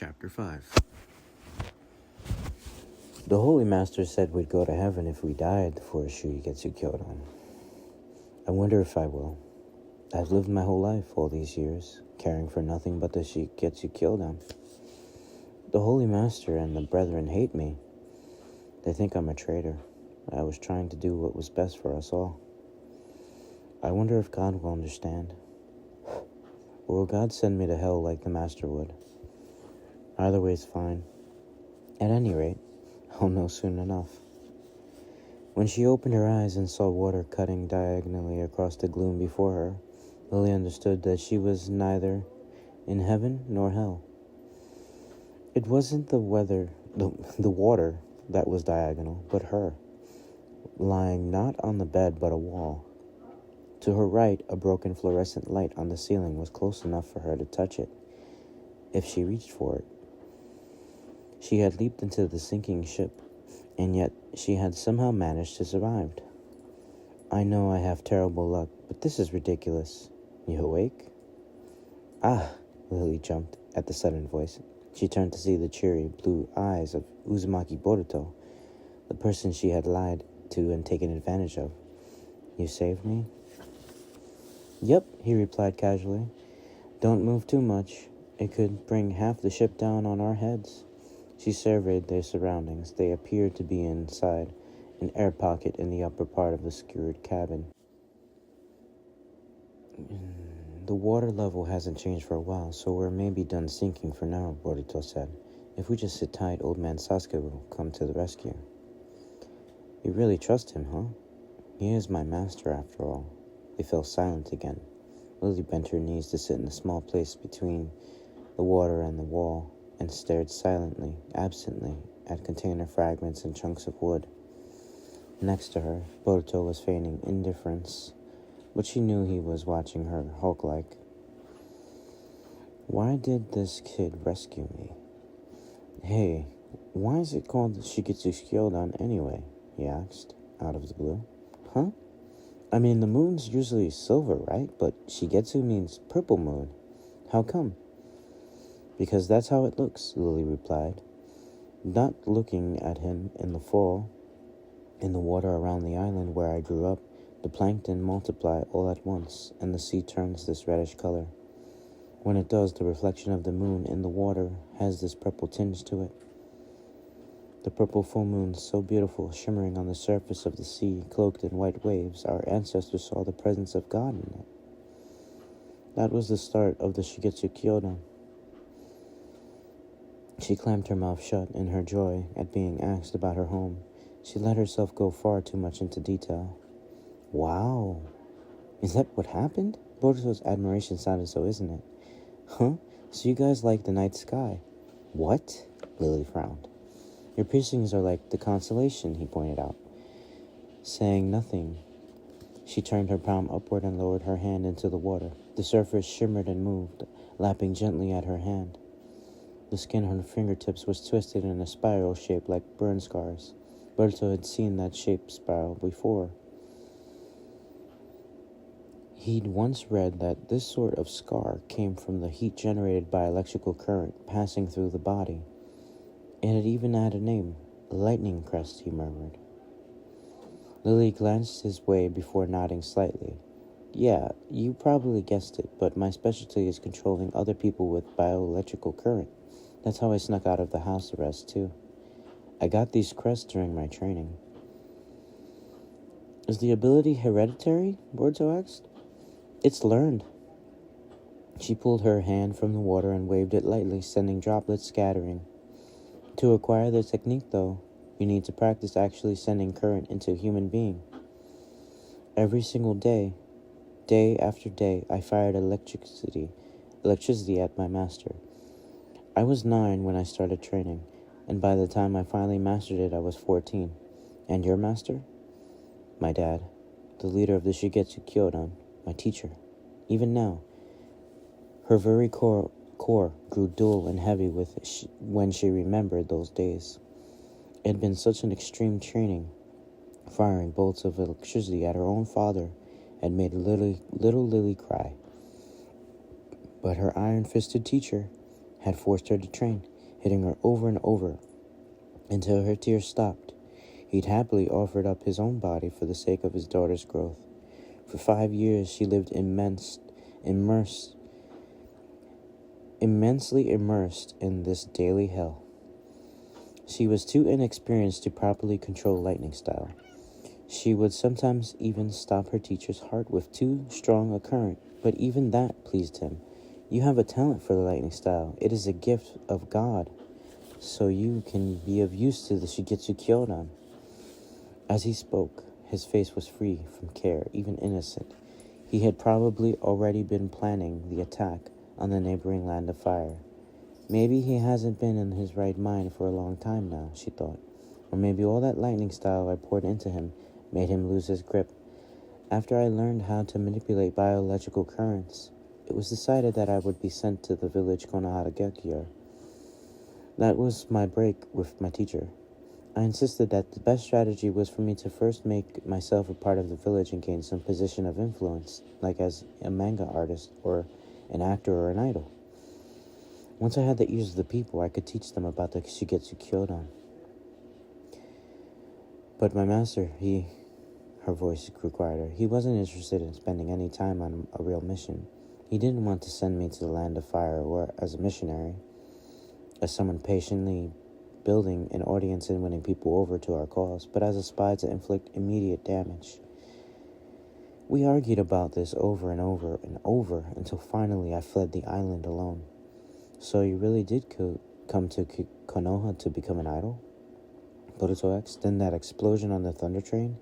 Chapter 5. The Holy Master said we'd go to heaven if we died before Shuigetsu Kyodan. I wonder if I will. I've lived my whole life, all these years, caring for nothing but the Shuigetsu Kyodan. The Holy Master and the brethren hate me. They think I'm a traitor. I was trying to do what was best for us all. I wonder if God will understand. Or will God send me to hell like the Master would? Either way's fine. At any rate, I'll know soon enough. When she opened her eyes and saw water cutting diagonally across the gloom before her, Lily understood that she was neither in heaven nor hell. It wasn't the water that was diagonal, but her, lying not on the bed but a wall. To her right, a broken fluorescent light on the ceiling was close enough for her to touch it, if she reached for it. She had leaped into the sinking ship, and yet she had somehow managed to survive. I know I have terrible luck, but this is ridiculous. You awake? Ah, Lily jumped at the sudden voice. She turned to see the cheery blue eyes of Uzumaki Boruto, the person she had lied to and taken advantage of. You saved me? Yep, he replied casually. Don't move too much. It could bring half the ship down on our heads. She surveyed their surroundings. They appeared to be inside an air pocket in the upper part of the skewered cabin. The water level hasn't changed for a while, so we're maybe done sinking for now, Boruto said. If we just sit tight, old man Sasuke will come to the rescue. You really trust him, huh? He is my master, after all. They fell silent again. Lily bent her knees to sit in the small place between the water and the wall, and stared silently, absently, at container fragments and chunks of wood. Next to her, Boruto was feigning indifference, but she knew he was watching her hawk-like. Why did this kid rescue me? Hey, why is it called Shigetsu Kyodan anyway? He asked, out of the blue. Huh? I mean, the moon's usually silver, right? But Shigetsu means purple moon. How come? Because that's how it looks, Lily replied. Not looking at him in the fall, in the water around the island where I grew up, the plankton multiply all at once, and the sea turns this reddish color. When it does, the reflection of the moon in the water has this purple tinge to it. The purple full moon, so beautiful, shimmering on the surface of the sea, cloaked in white waves, our ancestors saw the presence of God in it. That was the start of the Shigetsu Kyodan. She clamped her mouth shut in her joy at being asked about her home. She let herself go far too much into detail. Wow. Is that what happened? Boruto's admiration sounded so, isn't it? Huh? So you guys like the night sky? What? Lily frowned. Your piercings are like the constellation, he pointed out. Saying nothing, she turned her palm upward and lowered her hand into the water. The surface shimmered and moved, lapping gently at her hand. The skin on her fingertips was twisted in a spiral shape like burn scars. Boruto had seen that shape spiral before. He'd once read that this sort of scar came from the heat generated by electrical current passing through the body. It had even had a name, lightning crest, he murmured. Lily glanced his way before nodding slightly. Yeah, you probably guessed it, but my specialty is controlling other people with bioelectrical current. That's how I snuck out of the house arrest, too. I got these crests during my training. Is the ability hereditary? Boruto asked. It's learned. She pulled her hand from the water and waved it lightly, sending droplets scattering. To acquire the technique, though, you need to practice actually sending current into a human being. Every single day, day after day, I fired electricity at my master. I was 9 when I started training, and by the time I finally mastered it, I was 14. And your master? My dad, the leader of the Shigetsu Kyodan, my teacher. Even now, her very core grew dull and heavy when she remembered those days. It had been such an extreme training. Firing bolts of electricity at her own father had made little Lily cry. But her iron-fisted teacher had forced her to train. hitting her over and over until her tears stopped. He'd happily offered up his own body for the sake of his daughter's growth. For 5 years, she lived immensely immersed in this daily hell. She was too inexperienced to properly control lightning style. She would sometimes even stop her teacher's heart with too strong a current, but even that pleased him. You have a talent for the lightning style. It is a gift of God, so you can be of use to the Shigetsu Kyodan. As he spoke, his face was free from care, even innocent. He had probably already been planning the attack on the neighboring land of fire. Maybe he hasn't been in his right mind for a long time now, she thought. Or maybe all that lightning style I poured into him made him lose his grip. After I learned how to manipulate bioelectrical currents, it was decided that I would be sent to the village Konohara. That was my break with my teacher. I insisted that the best strategy was for me to first make myself a part of the village and gain some position of influence, like as a manga artist or an actor or an idol. Once I had the ears of the people, I could teach them about the Shigetsu Kyodan. But my master, her voice grew quieter. He wasn't interested in spending any time on a real mission. He didn't want to send me to the land of fire or as a missionary, as someone patiently building an audience and winning people over to our cause, but as a spy to inflict immediate damage. We argued about this over and over until finally I fled the island alone. So you really did come to Konoha to become an idol? Boruto asked. Then that explosion on the Thunder Train?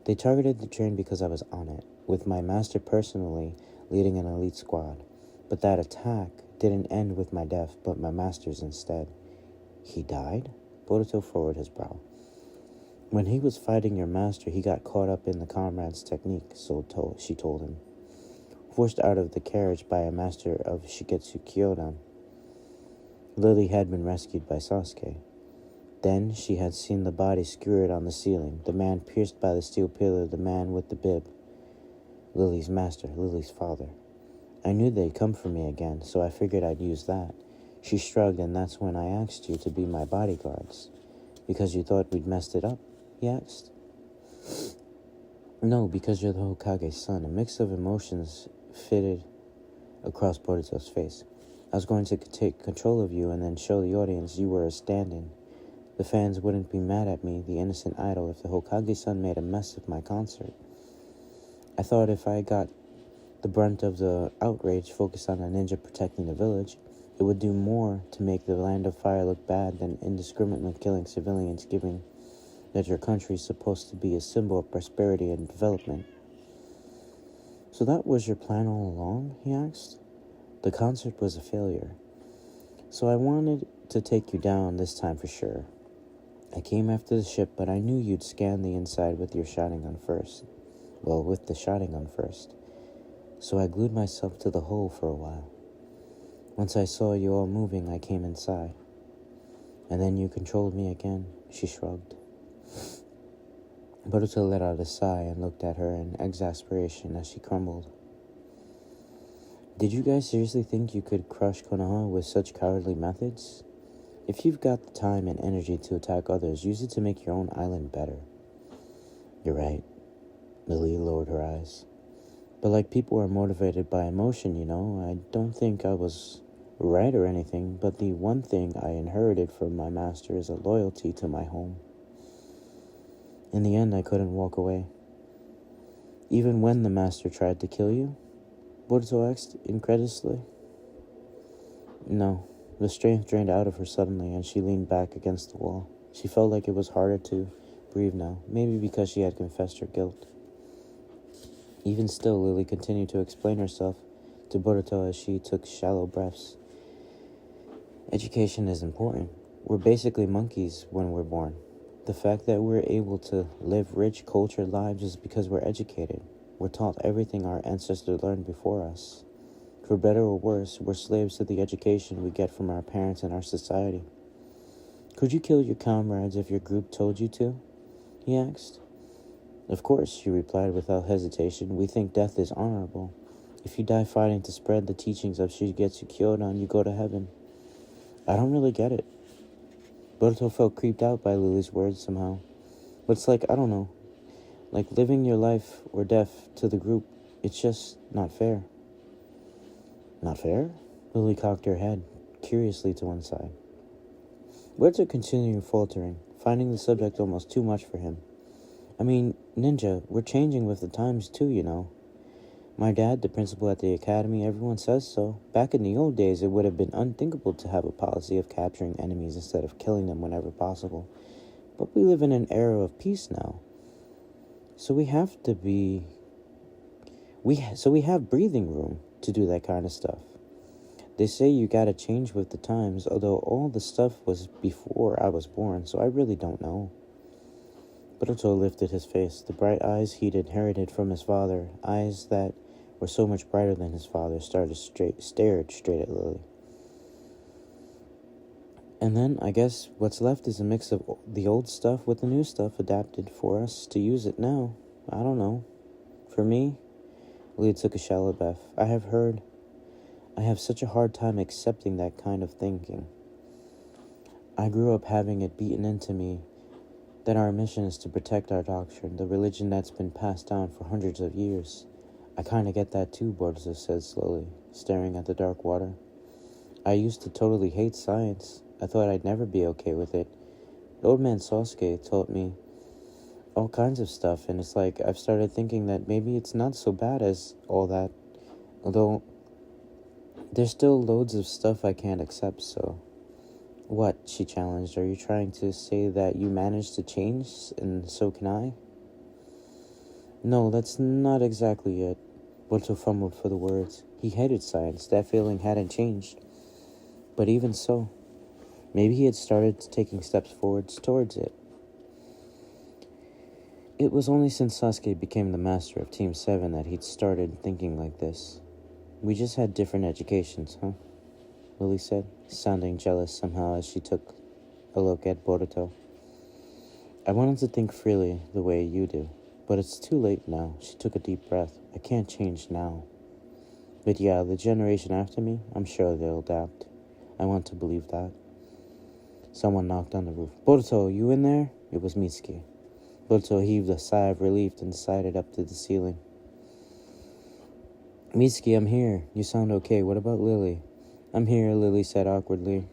They targeted the train because I was on it, with my master personally leading an elite squad. But that attack didn't end with my death, but my master's instead. He died? Boruto furrowed his brow. When he was fighting your master, he got caught up in the comrade's technique, she told him. Forced out of the carriage by a master of Shigetsu Kyodan. Lily had been rescued by Sasuke. Then she had seen the body skewered on the ceiling, the man pierced by the steel pillar, the man with the bib. Lily's master, Lily's father. I knew they'd come for me again, so I figured I'd use that. She shrugged, and that's when I asked you to be my bodyguards. Because you thought we'd messed it up? He asked. No, because you're the Hokage's son. A mix of emotions fitted across Boruto's face. I was going to take control of you and then show the audience you were a stand-in. The fans wouldn't be mad at me, the innocent idol, if the Hokage's son made a mess of my concert. I thought if I got the brunt of the outrage focused on a ninja protecting the village, it would do more to make the land of fire look bad than indiscriminately killing civilians, given that your country is supposed to be a symbol of prosperity and development. So that was your plan all along? He asked. The concert was a failure. So I wanted to take you down this time for sure. I came after the ship, but I knew you'd scan the inside with your shotgun first. Well, with the shotgun first. So I glued myself to the hull for a while. Once I saw you all moving, I came inside. And then you controlled me again, she shrugged. Boruto let out a sigh and looked at her in exasperation as she crumbled. Did you guys seriously think you could crush Konoha with such cowardly methods? If you've got the time and energy to attack others, use it to make your own island better. You're right. Lily lowered her eyes. But like people are motivated by emotion, I don't think I was right or anything, but the one thing I inherited from my master is a loyalty to my home. In the end, I couldn't walk away. Even when the master tried to kill you? Boruto asked incredulously. No. The strength drained out of her suddenly, and she leaned back against the wall. She felt like it was harder to breathe now, maybe because she had confessed her guilt. Even still, Lily continued to explain herself to Boruto as she took shallow breaths. Education is important. We're basically monkeys when we're born. The fact that we're able to live rich, cultured lives is because we're educated. We're taught everything our ancestors learned before us. For better or worse, we're slaves to the education we get from our parents and our society. Could you kill your comrades if your group told you to? He asked. Of course, she replied without hesitation. We think death is honorable. If you die fighting to spread the teachings of Shigetsu Kyodan, you go to heaven. I don't really get it. Boruto felt creeped out by Lily's words somehow. But it's like, I don't know, like living your life or death to the group. It's just not fair. Not fair? Lily cocked her head curiously to one side. Words are continuing faltering, finding the subject almost too much for him. I mean, Ninja, we're changing with the times too, you know. My dad, the principal at the academy, everyone says so. Back in the old days, it would have been unthinkable to have a policy of capturing enemies instead of killing them whenever possible. But we live in an era of peace now. So we have breathing room to do that kind of stuff. They say you gotta change with the times, although all the stuff was before I was born, so I really don't know. Boruto lifted his face. The bright eyes he'd inherited from his father, eyes that were so much brighter than his father, stared straight at Lily. And then, I guess, what's left is a mix of the old stuff with the new stuff adapted for us to use it now. I don't know. For me, Lily took a shallow breath. I have such a hard time accepting that kind of thinking. I grew up having it beaten into me that our mission is to protect our doctrine, the religion that's been passed down for hundreds of years. I kind of get that too, Boruto said slowly, staring at the dark water. I used to totally hate science. I thought I'd never be okay with it. But old man Sasuke taught me all kinds of stuff, and it's like I've started thinking that maybe it's not so bad as all that. Although, there's still loads of stuff I can't accept, so... What? She challenged. Are you trying to say that you managed to change, and so can I? No, that's not exactly it. Boruto fumbled for the words. He hated science. That feeling hadn't changed. But even so, maybe he had started taking steps forwards towards it. It was only since Sasuke became the master of Team 7 that he'd started thinking like this. We just had different educations, huh? Lily said, sounding jealous somehow as she took a look at Boruto. I wanted to think freely the way you do, but it's too late now. She took a deep breath. I can't change now. But yeah, the generation after me, I'm sure they'll adapt. I want to believe that. Someone knocked on the roof. Boruto, you in there? It was Mitsuki. Boruto heaved a sigh of relief and sided up to the ceiling. Mitsuki, I'm here. You sound okay. What about Lily? I'm here, Lily said awkwardly.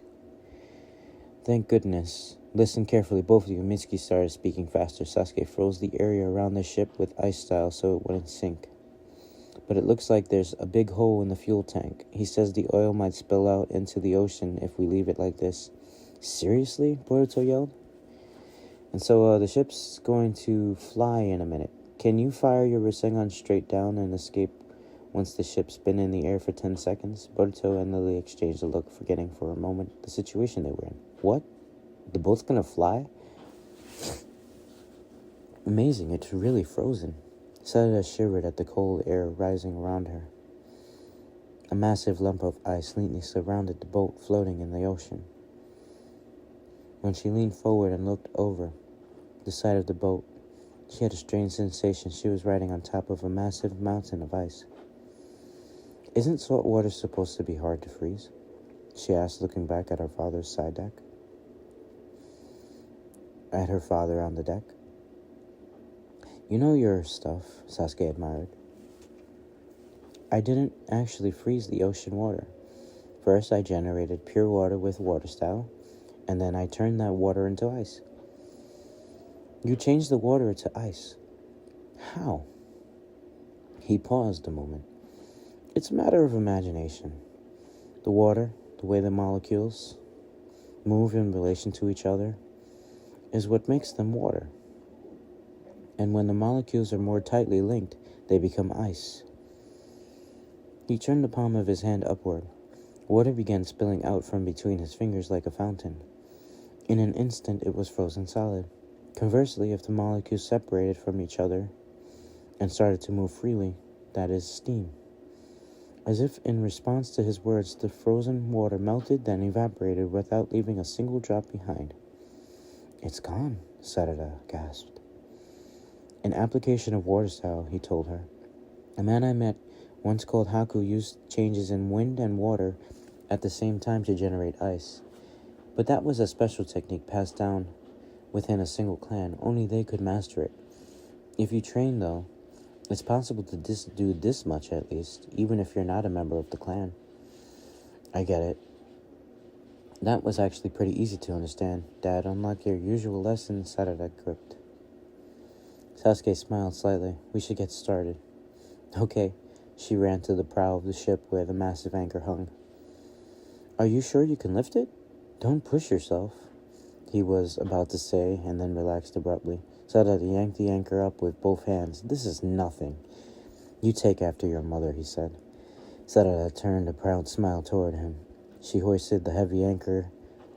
Thank goodness. Listen carefully, both of you. Mitsuki started speaking faster. Sasuke froze the area around the ship with ice style so it wouldn't sink. But it looks like there's a big hole in the fuel tank. He says the oil might spill out into the ocean if we leave it like this. Seriously? Boruto yelled. And so the ship's going to fly in a minute. Can you fire your Rasengan straight down and escape once the ship's been in the air for 10 seconds? Boruto and Lily exchanged a look, forgetting for a moment the situation they were in. What? The boat's gonna fly? Amazing, it's really frozen. Sarada shivered at the cold air rising around her. A massive lump of ice neatly surrounded the boat, floating in the ocean. When she leaned forward and looked over the side of the boat, she had a strange sensation she was riding on top of a massive mountain of ice. Isn't salt water supposed to be hard to freeze? She asked, looking back at her father's side deck. At her father on the deck. You know your stuff, Sasuke admired. I didn't actually freeze the ocean water. First, I generated pure water with water style, and then I turned that water into ice. You changed the water to ice. How? He paused a moment. It's a matter of imagination. The water, the way the molecules move in relation to each other, is what makes them water. And when the molecules are more tightly linked, they become ice. He turned the palm of his hand upward. Water began spilling out from between his fingers like a fountain. In an instant, it was frozen solid. Conversely, if the molecules separated from each other and started to move freely, that is steam. As if in response to his words, the frozen water melted, then evaporated without leaving a single drop behind. It's gone, Sarada gasped. An application of water style, he told her. A man I met, once called Haku, used changes in wind and water at the same time to generate ice. But that was a special technique passed down within a single clan. Only they could master it. If you train, though, it's possible to do this much at least, even if you're not a member of the clan. I get it. That was actually pretty easy to understand, Dad. Unlike your usual lesson, Sarada gripped. Sasuke smiled slightly. We should get started. Okay. She ran to the prow of the ship where the massive anchor hung. Are you sure you can lift it? Don't push yourself, he was about to say, and then relaxed abruptly. Sarada yanked the anchor up with both hands. This is nothing. You take after your mother, he said. Sarada turned a proud smile toward him. She hoisted the heavy anchor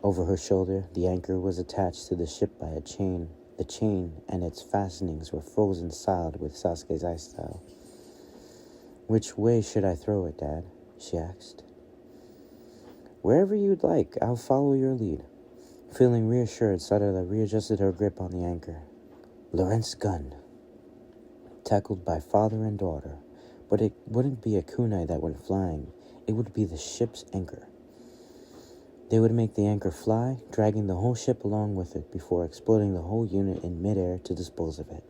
over her shoulder. The anchor was attached to the ship by a chain. The chain and its fastenings were frozen solid with Sasuke's ice style. Which way should I throw it, Dad? She asked. Wherever you'd like, I'll follow your lead. Feeling reassured, Sarada readjusted her grip on the anchor. Lorent's gun. Tackled by father and daughter. But it wouldn't be a kunai that went flying. It would be the ship's anchor. They would make the anchor fly, dragging the whole ship along with it before exploding the whole unit in midair to dispose of it.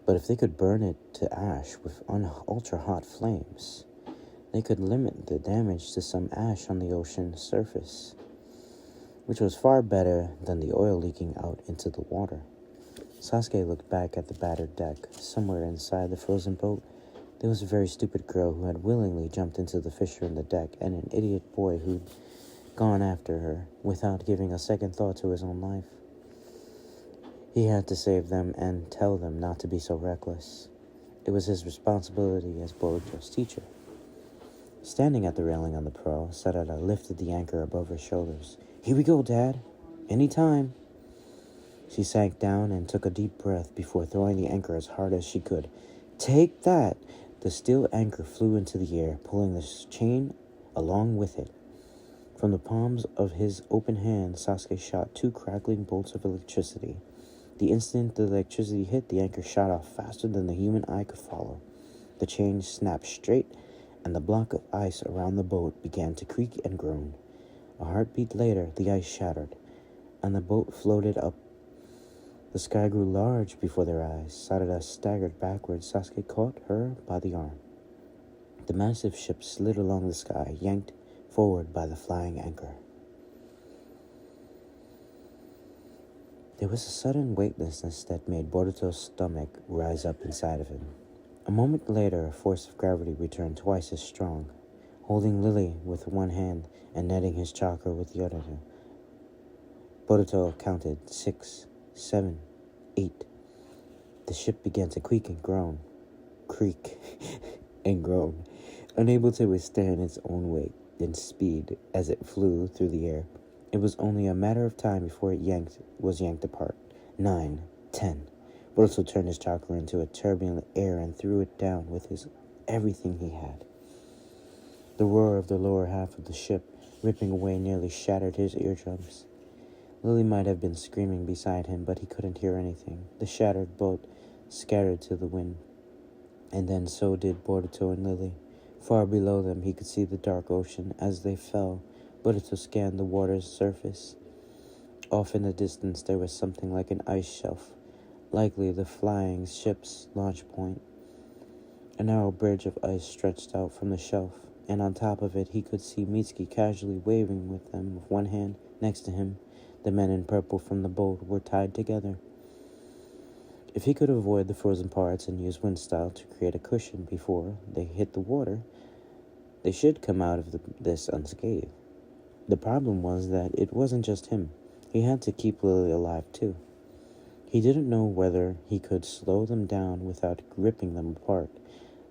But if they could burn it to ash with ultra-hot flames, they could limit the damage to some ash on the ocean surface, which was far better than the oil leaking out into the water. Sasuke looked back at the battered deck. Somewhere inside the frozen boat, there was a very stupid girl who had willingly jumped into the fissure in the deck, and an idiot boy who'd gone after her without giving a second thought to his own life. He had to save them and tell them not to be so reckless. It was his responsibility as Boruto's teacher. Standing at the railing on the prow, Sarada lifted the anchor above her shoulders. Here we go, Dad. Any time. She sank down and took a deep breath before throwing the anchor as hard as she could. Take that! The steel anchor flew into the air, pulling the chain along with it. From the palms of his open hand, Sasuke shot 2 crackling bolts of electricity. The instant the electricity hit, the anchor shot off faster than the human eye could follow. The chain snapped straight, and the block of ice around the boat began to creak and groan. A heartbeat later, the ice shattered, and the boat floated up. The sky grew large before their eyes. Sarada staggered backwards. Sasuke caught her by the arm. The massive ship slid along the sky, yanked forward by the flying anchor. There was a sudden weightlessness that made Boruto's stomach rise up inside of him. A moment later, a force of gravity returned twice as strong. Holding Lily with one hand and netting his chakra with the other, Boruto counted 6, 7, 8. The ship began to creak and groan. Creak and groan, unable to withstand its own weight and speed as it flew through the air. It was only a matter of time before it was yanked apart. 9, 10. Boruto turned his chakra into a turbulent air and threw it down with everything he had. The roar of the lower half of the ship, ripping away, nearly shattered his eardrums. Lily might have been screaming beside him, but he couldn't hear anything. The shattered boat scattered to the wind, and then so did Boruto and Lily. Far below them, he could see the dark ocean. As they fell, Boruto scanned the water's surface. Off in the distance, there was something like an ice shelf, likely the flying ship's launch point. A narrow bridge of ice stretched out from the shelf, and on top of it, he could see Mitsuki casually waving with them with one hand. Next to him, the men in purple from the boat were tied together. If he could avoid the frozen parts and use wind style to create a cushion before they hit the water, they should come out of this unscathed. The problem was that it wasn't just him. He had to keep Lily alive too. He didn't know whether he could slow them down without ripping them apart.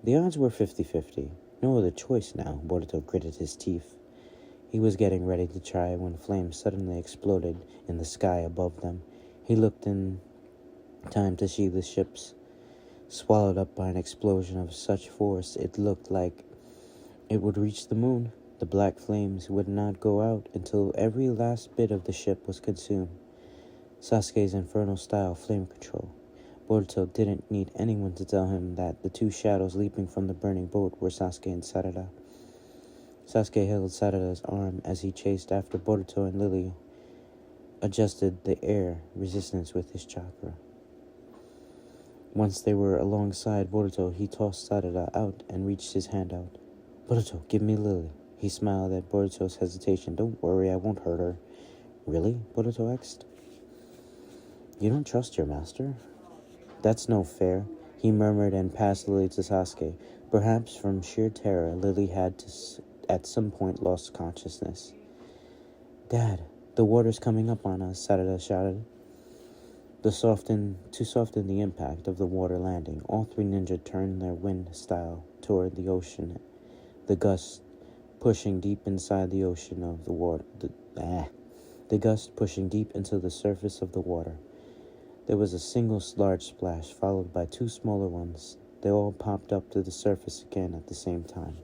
The odds were 50-50. No other choice now. Boruto gritted his teeth. He was getting ready to try when flames suddenly exploded in the sky above them. He looked in time to see the ships swallowed up by an explosion of such force it looked like it would reach the moon. The black flames would not go out until every last bit of the ship was consumed. Sasuke's infernal style flame control. Boruto didn't need anyone to tell him that the 2 shadows leaping from the burning boat were Sasuke and Sarada. Sasuke held Sarada's arm as he chased after Boruto, and Lily adjusted the air resistance with his chakra. Once they were alongside Boruto, he tossed Sarada out and reached his hand out. "Boruto, give me Lily." He smiled at Boruto's hesitation. "Don't worry, I won't hurt her." "Really?" Boruto asked. "You don't trust your master?" "That's no fair," he murmured and passed Lily to Sasuke. Perhaps from sheer terror, Lily had at some point lost consciousness. "Dad, the water's coming up on us," Sarada shouted. To soften the impact of the water landing, all three ninja turned their wind style toward the ocean, the gust pushing deep inside the ocean of the water. The gust pushing deep into the surface of the water. There was a single large splash, followed by two smaller ones. They all popped up to the surface again at the same time.